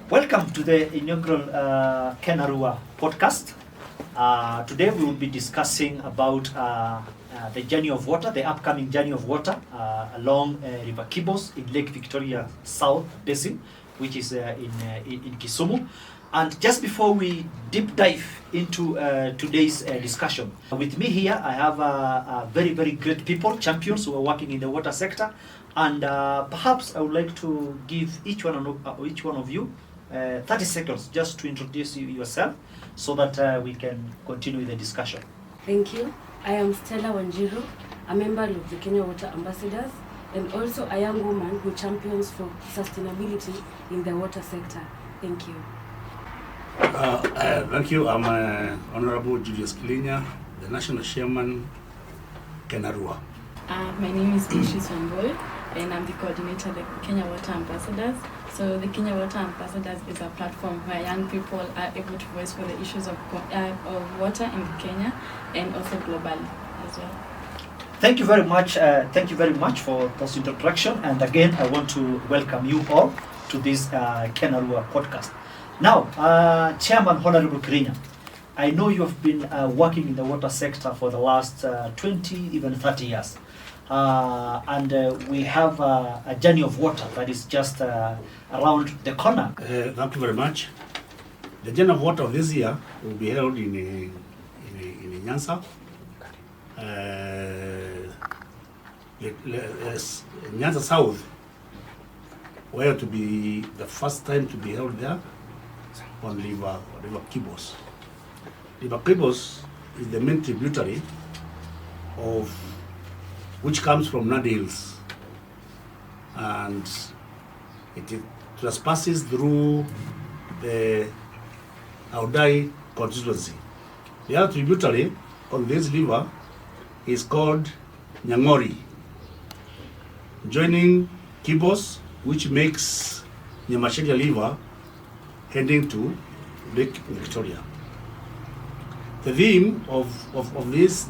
Welcome to the inaugural KENAWRUA Podcast. Today we will be discussing about the journey of water, the upcoming journey of water along River Kibos in Lake Victoria South Basin, which is in Kisumu. And just before we deep dive into today's discussion, with me here I have very, very great people, champions who are working in the water sector. And perhaps I would like to give each one of you 30 seconds just to introduce yourself so that we can continue the discussion. Thank you. I am Stella Wanjiru, a member of the Kenya Water Ambassadors, and also a young woman who champions for sustainability in the water sector. Thank you. Thank you. I'm Honorable Julius Kilinya, the National Chairman, KENAWRUA. My name is Beatrice Wamboi, and I'm the coordinator of the Kenya Water Ambassadors. So the Kenya Water Ambassadors is a platform where young people are able to voice for the issues of water in Kenya and also globally as well. Thank you very much. Thank you very much for this introduction. And again, I want to welcome you all to this KENAWRUA podcast. Now, Chairman Honorable Kilinya, I know you have been working in the water sector for the last 20, even 30 years. And we have a journey of water that is just around the corner. Thank you very much. The journey of water of this year will be held in Nyanza. Nyanza South, where to be the first time to be held there on River Kibos. River Kibos is the main tributary of which comes from Nandi Hills, and it trespasses through the Audai constituency. The other tributary on this river is called Nyang'ori, joining Kibos, which makes Nyamasheke River heading to Lake Victoria. The theme of this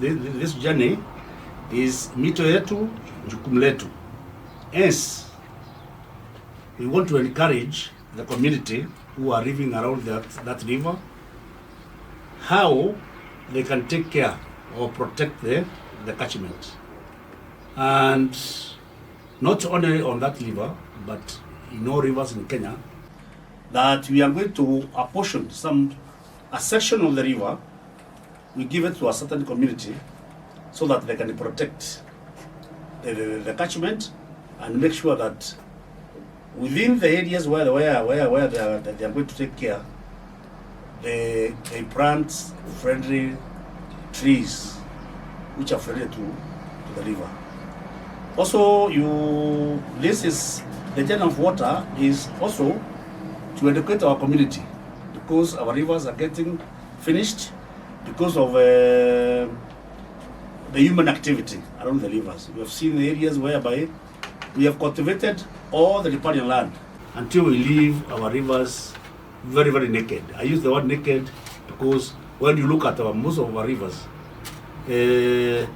journey is mito yetu jukumu letu. Hence, we want to encourage the community who are living around that river how they can take care or protect the catchment. And not only on that river, but in all rivers in Kenya, that we are going to apportion a section of the river, we give it to a certain community so that they can protect the catchment and make sure that within the areas where they are going to take care, they plant friendly trees which are friendly to the river. Also, the journey of water is also to educate our community, because our rivers are getting finished because of the human activity around the rivers. We have seen the areas whereby we have cultivated all the riparian land until we leave our rivers very, very naked. I use the word naked because when you look at most of our rivers, the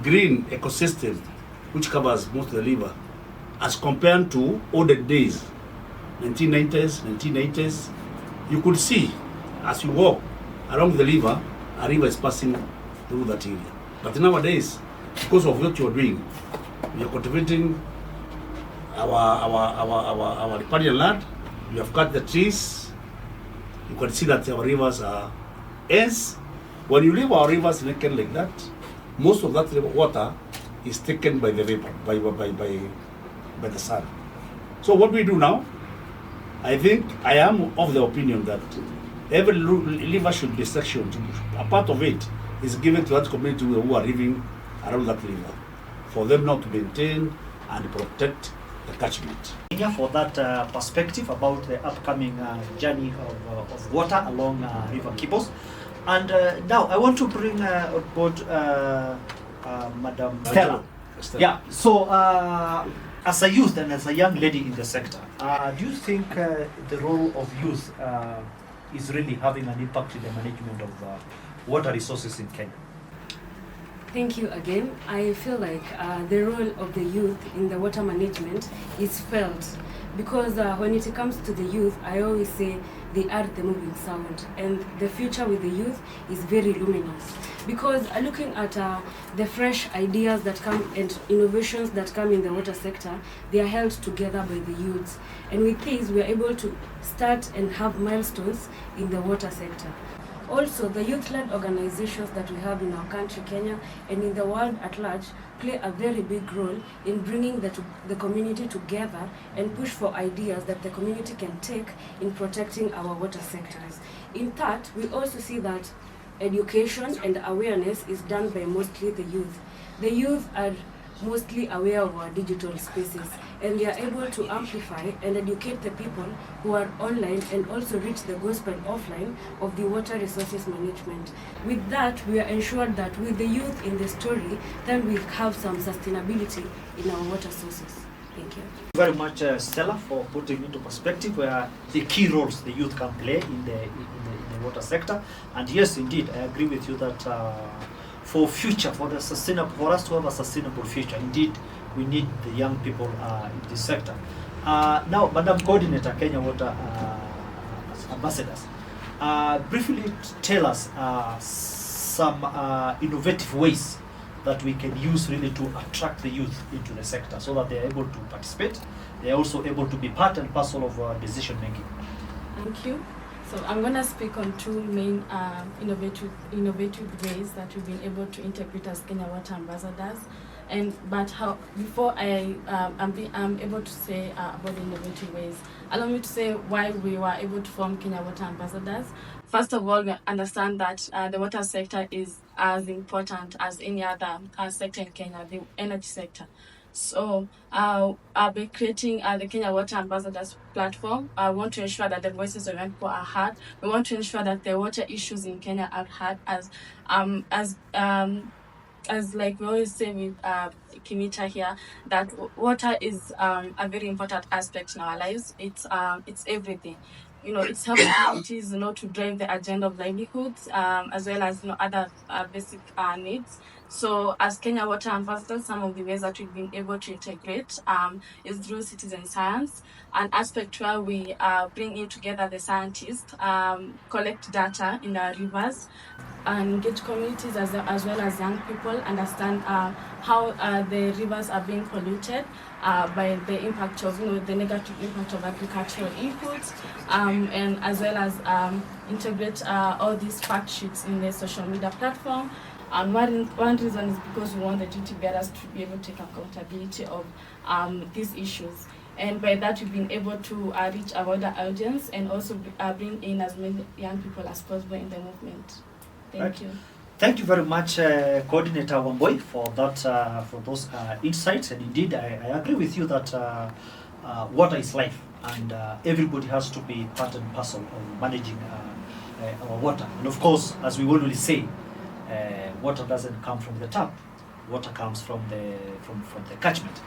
green ecosystem which covers most of the river, as compared to older days, 1990s, 1980s, you could see as you walk along the river, a river is passing through that area. But nowadays, because of what you're doing, we are cultivating our riparian land. We have cut the trees. You can see that our rivers are. Hence, when you leave our rivers naked like that, most of that water is taken by the vapor, by the sun. So what we do now, I think I am of the opinion that every river should be sectioned. A part of it is given to that community who are living around that river, for them now to maintain and protect the catchment. For that perspective about the upcoming journey of water along River Kibos. And now I want to bring on board Madam Stella. Yeah, so as a youth and as a young lady in the sector, do you think the role of youth is really having an impact in the management of water resources in Kenya? Thank you again. I feel like the role of the youth in the water management is felt because when it comes to the youth, I always say they are the moving sound, and the future with the youth is very luminous because looking at the fresh ideas that come and innovations that come in the water sector, they are held together by the youths, and with this we are able to start and have milestones in the water sector. Also, the youth-led organizations that we have in our country, Kenya, and in the world at large, play a very big role in bringing the community together and push for ideas that the community can take in protecting our water sectors. In that, we also see that education and awareness is done by mostly the youth. The youth are mostly aware of our digital spaces, and they are able to amplify and educate the people who are online and also reach the gospel offline of the water resources management. With that, we are ensured that with the youth in the story, then we have some sustainability in our water sources. Thank you. Very much, Stella, for putting into perspective where the key roles the youth can play in the water sector. And yes, indeed, I agree with you that for us to have a sustainable future, indeed, we need the young people in this sector. Now, Madam Coordinator, Kenya Water Ambassadors, briefly tell us some innovative ways that we can use really to attract the youth into the sector so that they are able to participate, they are also able to be part and parcel of decision making. Thank you. So I'm going to speak on two main innovative ways that we've been able to integrate as Kenya Water Ambassadors. Before I'm able to say about the innovative ways, allow me to say why we were able to form Kenya Water Ambassadors. First of all, we understand that the water sector is as important as any other sector in Kenya, the energy sector. So by creating the Kenya Water Ambassadors platform, I want to ensure that the voices of young people are heard. We want to ensure that the water issues in Kenya are heard as like we always say with Kimita here, that water is a very important aspect in our lives. It's everything. It's helping communities, to drive the agenda of livelihoods, as well as, other basic needs. So as Kenya Water Ambassadors, some of the ways that we've been able to integrate is through citizen science, an aspect where we bring in together the scientists, collect data in our rivers, and engage communities as well as young people, understand how the rivers are being polluted by the impact of, the negative impact of agricultural inputs, and as well as integrate all these fact sheets in the social media platform. And one reason is because we want the duty bearers to be able to take accountability of these issues. And by that, we've been able to reach a wider audience and also bring in as many young people as possible in the movement. Thank you. Thank you very much, Coordinator Wamboi, for those insights. And indeed, I agree with you that water is life, and everybody has to be part and parcel of managing our water. And of course, as we always say, water doesn't come from the tap. Water comes from the catchment.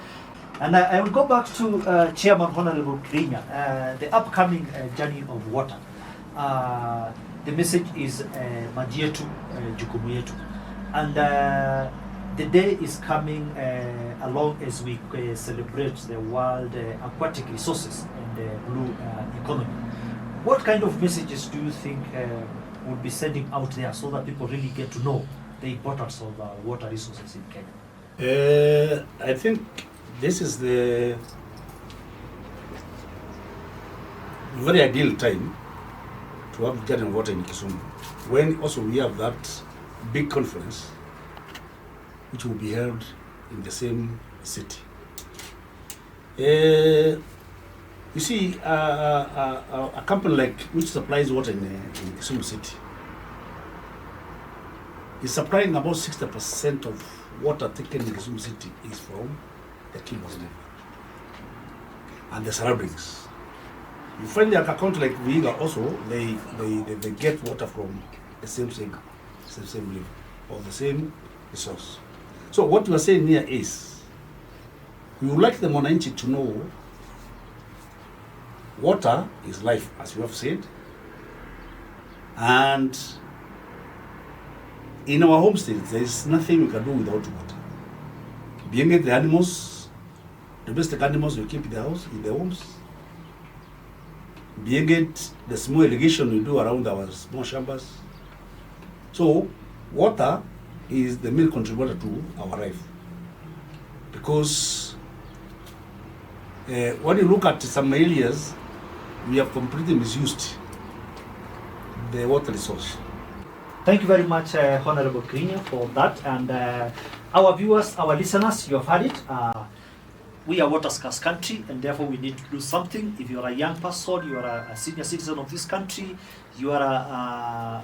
And I will go back to Chairman Honorable Krinya, the upcoming journey of water. The message is maji yetu, jukumu yetu. And the day is coming along as we celebrate the World Aquatic Resources and the Blue Economy. What kind of messages do you think we'll be sending out there so that people really get to know the importance of water resources in Kenya? I think this is the very ideal time to have garden water in Kisumu, when also we have that big conference which will be held in the same city. You see, a company like which supplies water in Kisumu city is supplying about 60% of water taken in Kisumu city is from the Kibos River and the surroundings. You find that a country like Vihiga also, they get water from the same river or the same resource. So what we are saying here is, we would like the Mwananchi to know water is life, as we have said, and in our homestays, there is nothing we can do without water. Being it the animals, domestic animals we keep in the house, in the homes. Being it the small irrigation we do around our small shambas. So water is the main contributor to our life. Because when you look at some areas, we have completely misused the water resource. Thank you very much, Honorable Krinya, for that. And our viewers, our listeners, you have heard it. We are water scarce country, and therefore we need to do something. If you are a young person, you are a senior citizen of this country, you are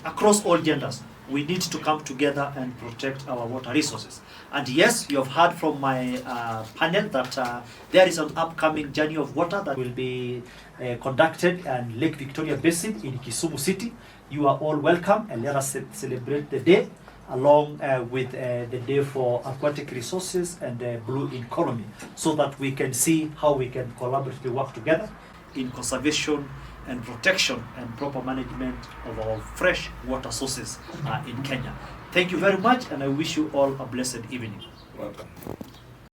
across all genders. We need to come together and protect our water resources. And yes, you have heard from my panel that there is an upcoming journey of water that will be conducted in Lake Victoria Basin in Kisumu City. You are all welcome, and let us celebrate the day along with the day for aquatic resources and the blue economy, so that we can see how we can collaboratively work together in conservation and protection and proper management of our fresh water sources in Kenya. Thank you very much, and I wish you all a blessed evening. Welcome.